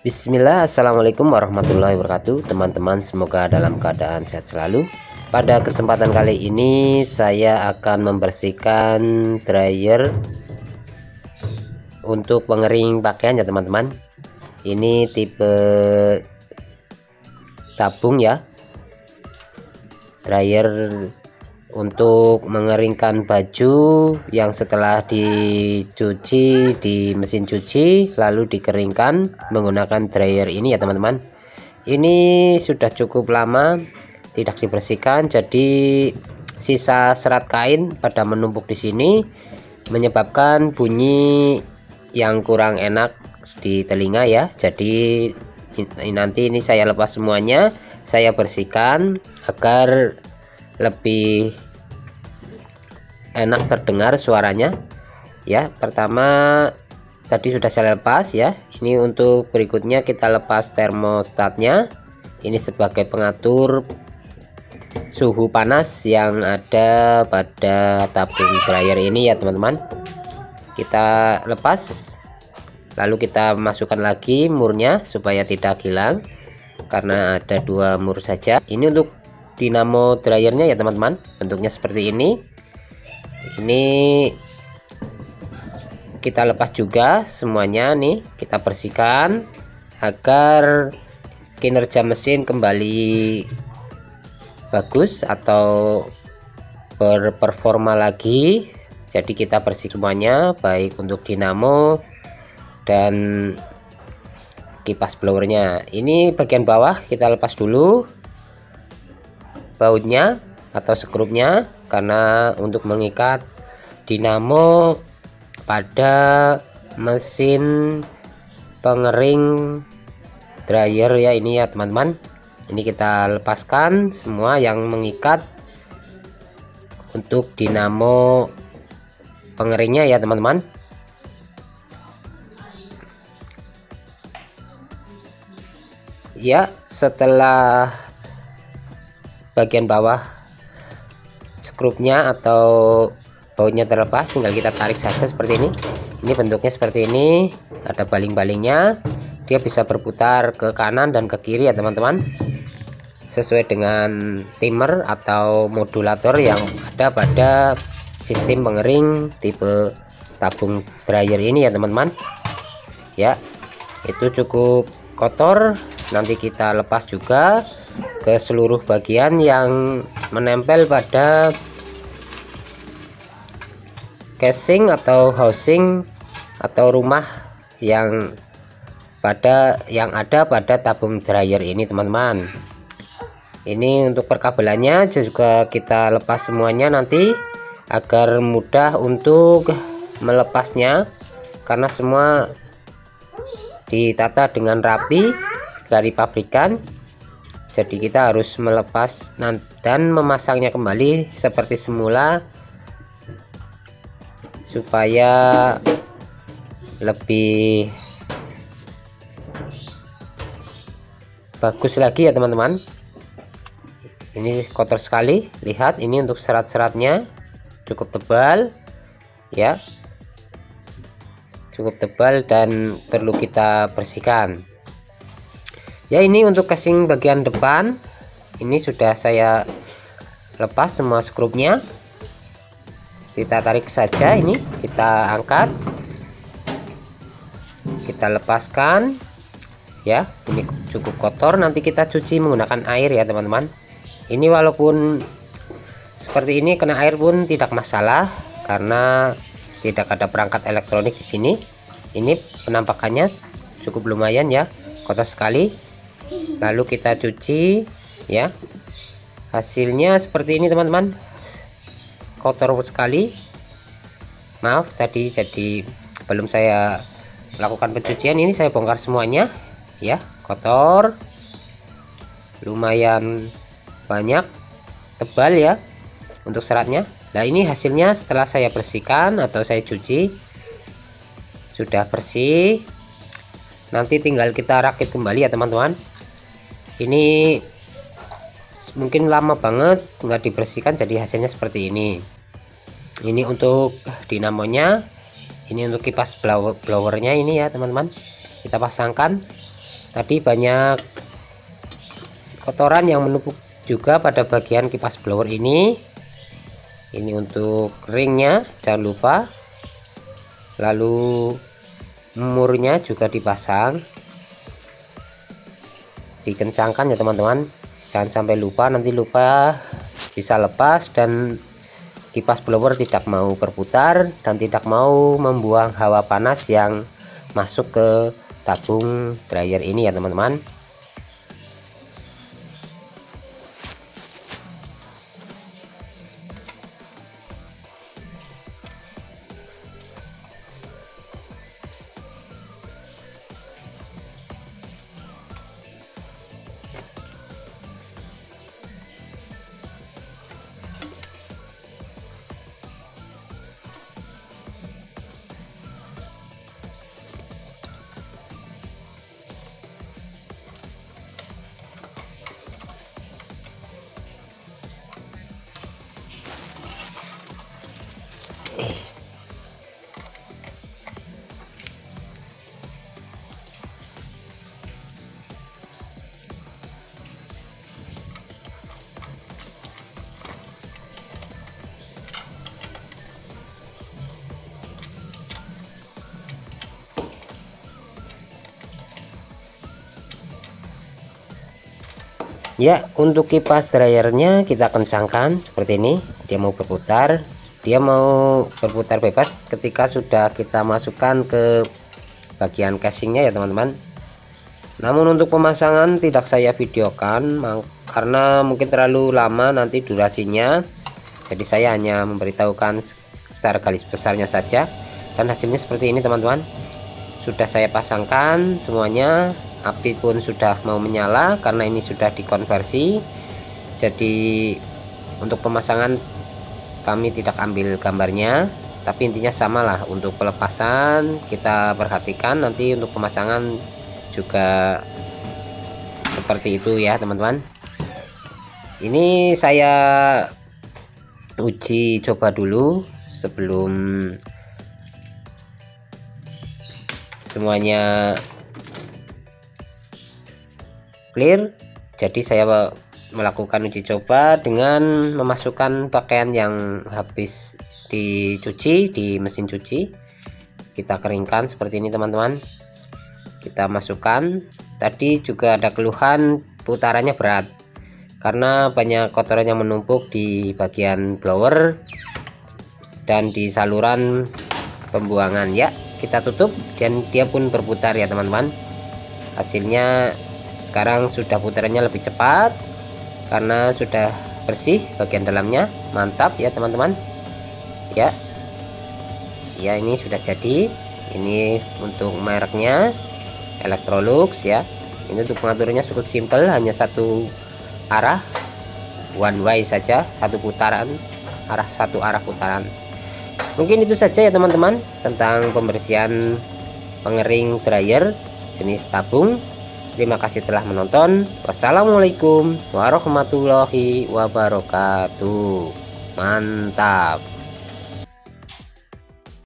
Bismillah, assalamualaikum warahmatullahi wabarakatuh. Teman-teman, semoga dalam keadaan sehat selalu. Pada kesempatan kali ini saya akan membersihkan dryer untuk pengering pakaian ya teman-teman. Ini tipe tabung ya, dryer untuk mengeringkan baju yang setelah dicuci di mesin cuci lalu dikeringkan menggunakan dryer ini ya teman-teman. Ini sudah cukup lama tidak dibersihkan, jadi sisa serat kain pada menumpuk di sini menyebabkan bunyi yang kurang enak di telinga ya. Jadi nanti ini saya lepas semuanya, saya bersihkan agar lebih enak terdengar suaranya ya. Pertama tadi sudah saya lepas ya. Ini untuk berikutnya kita lepas termostatnya. Ini sebagai pengatur suhu panas yang ada pada tabung dryer ini ya teman-teman. Kita lepas, lalu kita masukkan lagi murnya supaya tidak hilang, karena ada 2 mur saja. Ini untuk dinamo dryernya ya teman-teman, bentuknya seperti ini. Ini kita lepas juga semuanya nih, kita bersihkan agar kinerja mesin kembali bagus atau berperforma lagi. Jadi kita bersih semuanya, baik untuk dinamo dan kipas blowernya. Ini bagian bawah kita lepas dulu bautnya atau skrupnya, karena untuk mengikat dinamo pada mesin pengering dryer ya ini ya teman-teman. Ini kita lepaskan semua yang mengikat untuk dinamo pengeringnya ya teman-teman. Ya, setelah bagian bawah skrupnya atau bautnya terlepas, tinggal kita tarik saja seperti ini. Ini bentuknya seperti ini, ada baling-balingnya, dia bisa berputar ke kanan dan ke kiri ya teman-teman, sesuai dengan timer atau modulator yang ada pada sistem pengering tipe tabung dryer ini ya teman-teman. Ya, itu cukup kotor, nanti kita lepas juga ke seluruh bagian yang menempel pada casing atau housing atau rumah yang ada pada tabung dryer ini teman-teman. Ini untuk perkabelannya juga kita lepas semuanya nanti agar mudah untuk melepasnya, karena semua ditata dengan rapi dari pabrikan. Jadi kita harus melepas dan memasangnya kembali seperti semula supaya lebih bagus lagi ya teman-teman. Ini kotor sekali, lihat ini untuk serat-seratnya cukup tebal ya, cukup tebal dan perlu kita bersihkan. Ya, ini untuk casing bagian depan ini sudah saya lepas semua skrupnya. Kita tarik saja, ini kita angkat, kita lepaskan ya. Ini cukup kotor, nanti kita cuci menggunakan air ya teman-teman. Ini walaupun seperti ini kena air pun tidak masalah, karena tidak ada perangkat elektronik di sini. Ini penampakannya cukup lumayan ya, kotor sekali. Lalu kita cuci ya, hasilnya seperti ini teman-teman, kotor sekali. Maaf tadi jadi belum saya lakukan pencucian, ini saya bongkar semuanya ya, kotor lumayan banyak, tebal ya untuk seratnya. Nah, ini hasilnya setelah saya bersihkan atau saya cuci, sudah bersih. Nanti tinggal kita rakit kembali ya teman-teman. Ini mungkin lama banget nggak dibersihkan, jadi hasilnya seperti ini. Ini untuk dinamonya, ini untuk kipas blowernya ini ya teman-teman. Kita pasangkan tadi banyak kotoran yang menumpuk juga pada bagian kipas blower ini. Ini untuk ringnya jangan lupa, lalu murnya juga dipasang, dikencangkan ya teman-teman, jangan sampai lupa, nanti lupa bisa lepas dan kipas blower tidak mau berputar dan tidak mau membuang hawa panas yang masuk ke tabung dryer ini ya teman-teman. Ya, untuk kipas dryernya kita kencangkan seperti ini. Dia mau berputar, bebas ketika sudah kita masukkan ke bagian casingnya ya teman-teman. Namun untuk pemasangan tidak saya videokan karena mungkin terlalu lama nanti durasinya. Jadi saya hanya memberitahukan secara garis besarnya saja, dan hasilnya seperti ini teman-teman. Sudah saya pasangkan semuanya, api pun sudah mau menyala karena ini sudah dikonversi. Jadi untuk pemasangan kami tidak ambil gambarnya, tapi intinya samalah. Untuk pelepasan kita perhatikan, nanti untuk pemasangan juga seperti itu ya teman-teman. Ini saya uji coba dulu sebelum semuanya clear. Jadi saya melakukan uji coba dengan memasukkan pakaian yang habis dicuci di mesin cuci. Kita keringkan seperti ini teman-teman. Kita masukkan. Tadi juga ada keluhan putarannya berat karena banyak kotoran yang menumpuk di bagian blower dan di saluran pembuangan. Ya, kita tutup dan dia pun berputar ya teman-teman. Hasilnya sekarang sudah putarannya lebih cepat karena sudah bersih bagian dalamnya. Mantap ya teman-teman. Ya, ini sudah jadi. Ini untuk mereknya Electrolux ya. Ini untuk pengaturnya cukup simpel, hanya satu arah, one way saja, satu arah putaran. Mungkin itu saja ya teman-teman tentang pembersihan pengering dryer jenis tabung. Terima kasih telah menonton. Wassalamualaikum warahmatullahi wabarakatuh. Mantap.